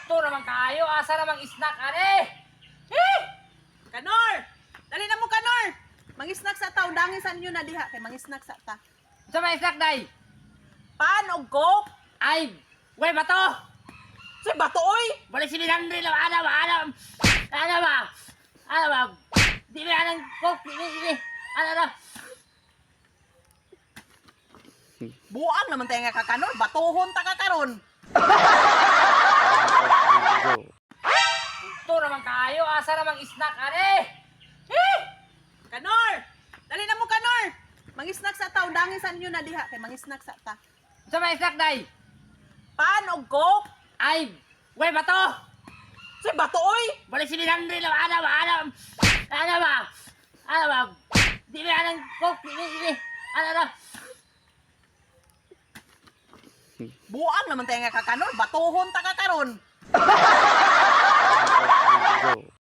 Ito naman kayo, asa namang snack, are? Eh! Kanor! Dali na mo, Kanor! Mangisnak sa ta, undangin sa inyo na diha, kay mangisnak sa ta. Sa may snack, day? Pan og coke? Ay, wey, bato! Sa bato, oy! Balik si Minandri lang, ano ba? Di ba anong coke, di. Ano. Buang naman tayo nga ka, Kanor. Batuhon ta ka karon. Ito naman kayo, asa namang snack, are? Eh! Kanor! Dali na mo, Kanor! Mangisnak sa ta, undangin sa inyo na diha, kay mangisnak sa ta. Sa may snack, day? Pan og coke? Ay, wey, bato! Sa bato, oy! Balik si Minandri lang, ano ba? Di ba anong coke, di. Ano. Buang naman tayo nga ka, Kanor. Batuhon ta ka karon.